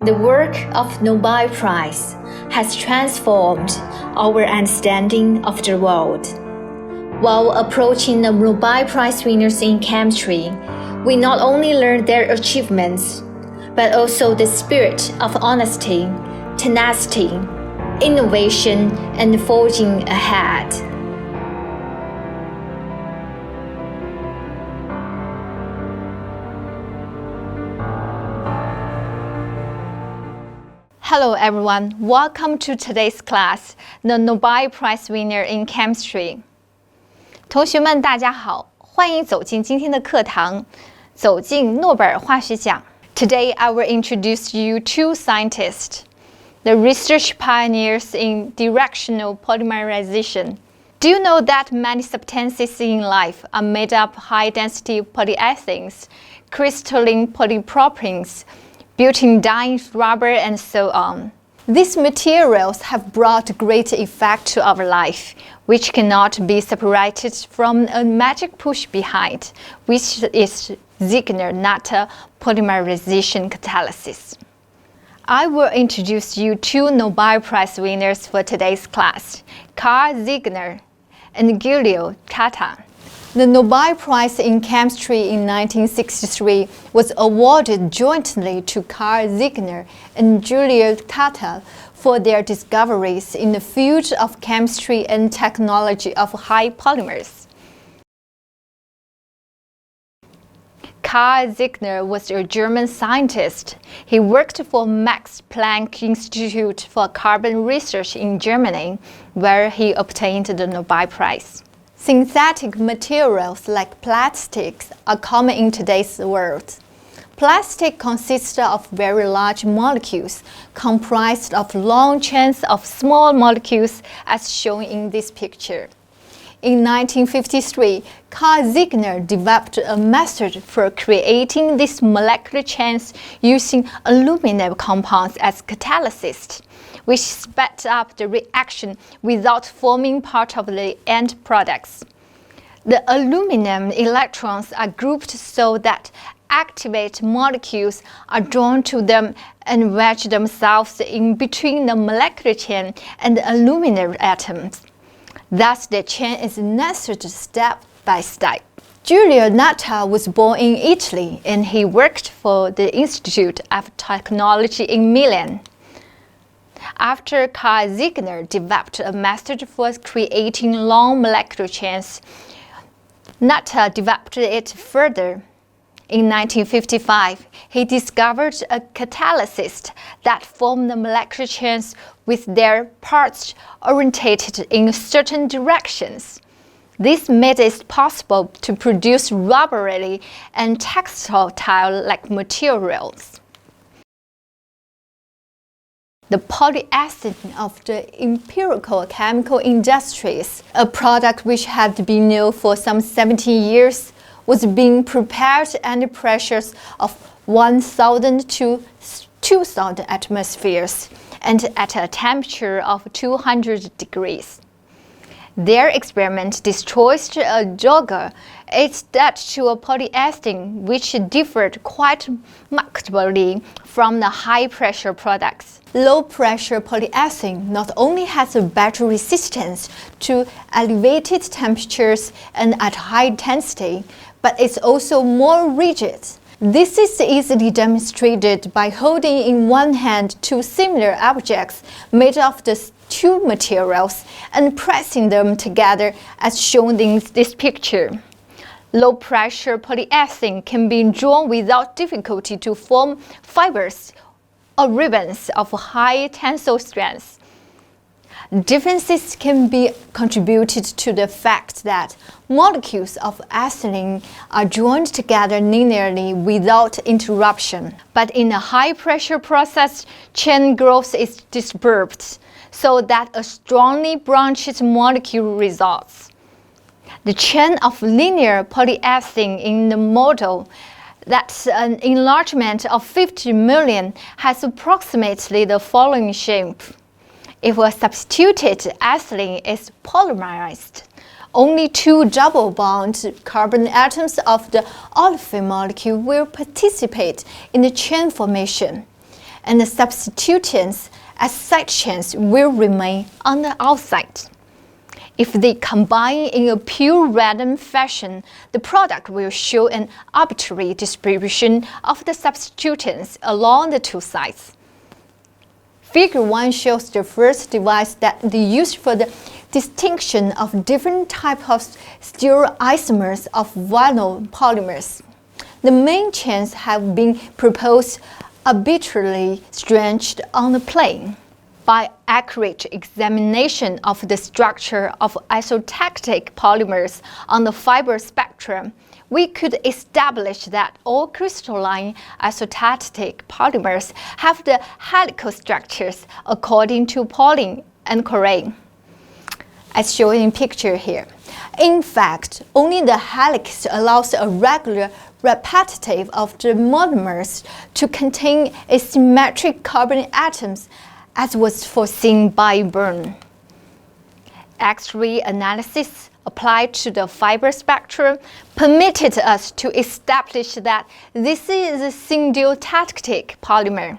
The work of Nobel Prize has transformed our understanding of the world. While approaching the Nobel Prize winners in chemistry, we not only learn their achievements, but also the spirit of honesty, tenacity, innovation, and forging ahead. Hello everyone, welcome to today's class, the Nobel Prize winner in chemistry. 同学们大家好，欢迎走进今天的课堂，走进诺贝尔化学奖。Today I will introduce you two scientists, the research pioneers in directional polymerization. Do you know that many substances in life are made up of high-density polyethylenes, crystalline polypropylenes, built-in dyes, rubber, and so on. These materials have brought great effect to our life, which cannot be separated from a magic push behind, which is Ziegler Natta polymerization catalysis. I will introduce you two Nobel Prize winners for today's class, Carl Ziegler and Giulio Natta. The Nobel Prize in Chemistry in 1963 was awarded jointly to Carl Ziegler and Giulio Natta for their discoveries in the field of chemistry and technology of high polymers. Carl Ziegler was a German scientist. He worked for Max Planck Institute for Carbon Research in Germany, where he obtained the Nobel Prize. Synthetic materials like plastics are common in today's world. Plastic consists of very large molecules comprised of long chains of small molecules as shown in this picture. In 1953, Carl Ziegler developed a method for creating these molecular chains using aluminum compounds as catalysts, which sped up the reaction without forming part of the end products. The aluminum electrons are grouped so that activate molecules are drawn to them and wedge themselves in between the molecular chain and the aluminum atoms. Thus, the chain is nested step by step. Giulio Natta was born in Italy and he worked for the Institute of Technology in Milan. After Carl Ziegler developed a method for creating long molecular chains, Natta developed it further. In 1955, he discovered a catalyst that formed the molecular chains with their parts orientated in certain directions. This made it possible to produce rubbery and textile-like materials. The polyethylene of the empirical chemical industries, a product which had been known for some 70 years, was being prepared under pressures of 1,000 to 2,000 atmospheres and at a temperature of 200 degrees. Their experiment destroyed a jogger. It led to a polyethylene which differed quite markedly from the high-pressure products. Low-pressure polyethylene not only has a better resistance to elevated temperatures and at high density, but it's also more rigid. This is easily demonstrated by holding in one hand two similar objects made of the two materials and pressing them together as shown in this picture. Low-pressure polyethylene can be drawn without difficulty to form fibers or ribbons of high tensile strength. Differences can be contributed to the fact that molecules of ethylene are joined together linearly without interruption. But in a high-pressure process, chain growth is disturbed, so that a strongly branched molecule results. The chain of linear polyethylene in the model, that's an enlargement of 50 million, has approximately the following shape. If a substituted ethylene is polymerized, only two double-bond carbon atoms of the olefin molecule will participate in the chain formation. and the substituents as side chains will remain on the outside. If they combine in a pure random fashion, the product will show an arbitrary distribution of the substituents along the two sides. Figure 1 shows the first device that they used for the distinction of different types of stereoisomers of vinyl polymers. The main chains have been proposed arbitrarily stretched on the plane. By accurate examination of the structure of isotactic polymers on the fiber spectrum, we could establish that all crystalline isotactic polymers have the helical structures according to Pauling and Corain, as shown in picture here. In fact, only the helix allows a regular repetitive of the monomers to contain asymmetric carbon atoms, as was foreseen by Byrne. X-ray analysis applied to the fiber spectrum permitted us to establish that this is a syndiotatic polymer.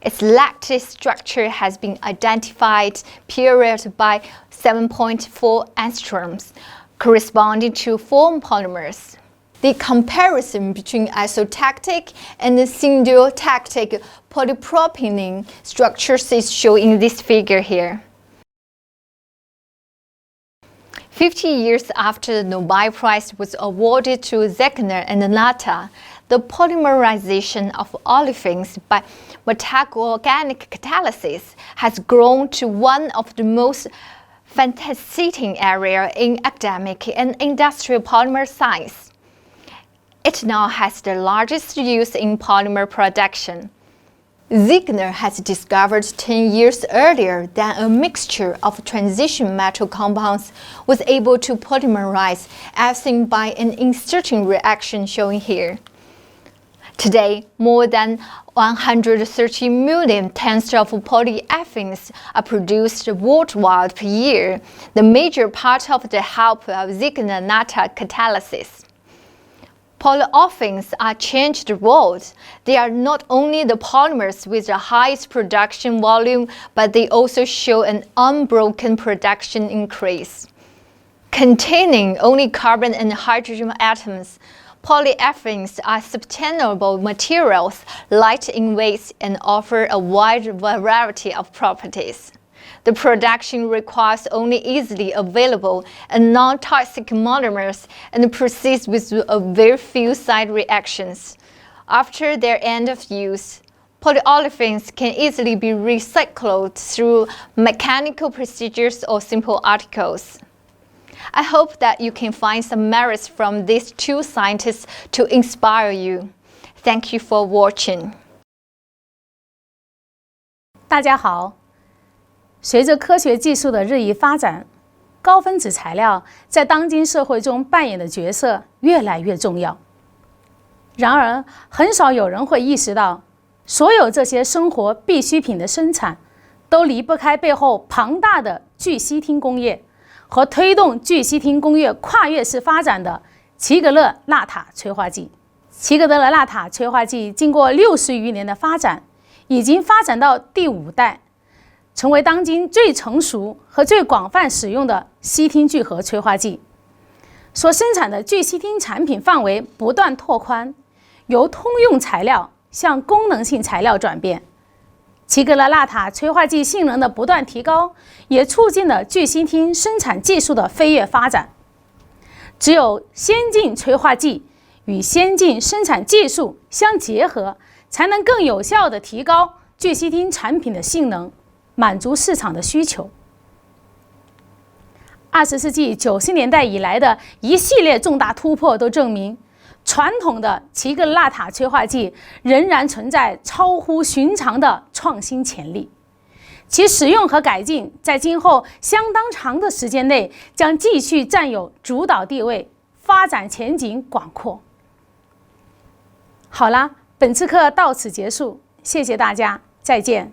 Its lattice structure has been identified period by 7.4 angstroms, corresponding to 4 polymers. The comparison between isotactic and the syndiotatic polypropylene structures is shown in this figure here. 50 years after the Nobel Prize was awarded to Ziegler and Natta, the polymerization of olefins by metaorganic catalysis has grown to one of the most fascinating areas in academic and industrial polymer science. It now has the largest use in polymer production. Ziegler has discovered 10 years earlier that a mixture of transition metal compounds was able to polymerize, as seen by an inserting reaction shown here. Today, more than 130 million tons of polyethylene are produced worldwide per year, the major part of the help of Ziegler-Natta catalysis. Polyolefins are changed the world. They are not only the polymers with the highest production volume, but they also show an unbroken production increase. Containing only carbon and hydrogen atoms, polyolefins are sustainable materials, light in weight, and offer a wide variety of properties. The production requires only easily available and non-toxic monomers and proceeds with a very few side reactions. After their end of use, polyolefins can easily be recycled through mechanical procedures or simple articles. I hope that you can find some merits from these two scientists to inspire you. Thank you for watching. 大家好。随着科学技术的日益发展，高分子材料在当今社会中扮演的角色越来越重要。然而，很少有人会意识到，所有这些生活必需品的生产，都离不开背后庞大的聚烯烃工业和推动聚烯烃工业跨越式发展的齐格勒纳塔催化剂。齐格勒纳塔催化剂经过60余年的发展，已经发展到第5代。成为当今最成熟和最广泛使用的烯烃聚合催化剂，所生产的聚烯烃产品范围不断拓宽，由通用材料向功能性材料转变。齐格勒纳塔催化剂性能的不断提高，也促进了聚烯烃生产技术的飞跃发展。只有先进催化剂与先进生产技术相结合，才能更有效地提高聚烯烃产品的性能，满足市场的需求。20世纪90年代以来的一系列重大突破都证明，传统的齐格勒纳塔催化剂仍然存在超乎寻常的创新潜力，其使用和改进在今后相当长的时间内将继续占有主导地位，发展前景广阔。好了，本次课到此结束，谢谢大家，再见。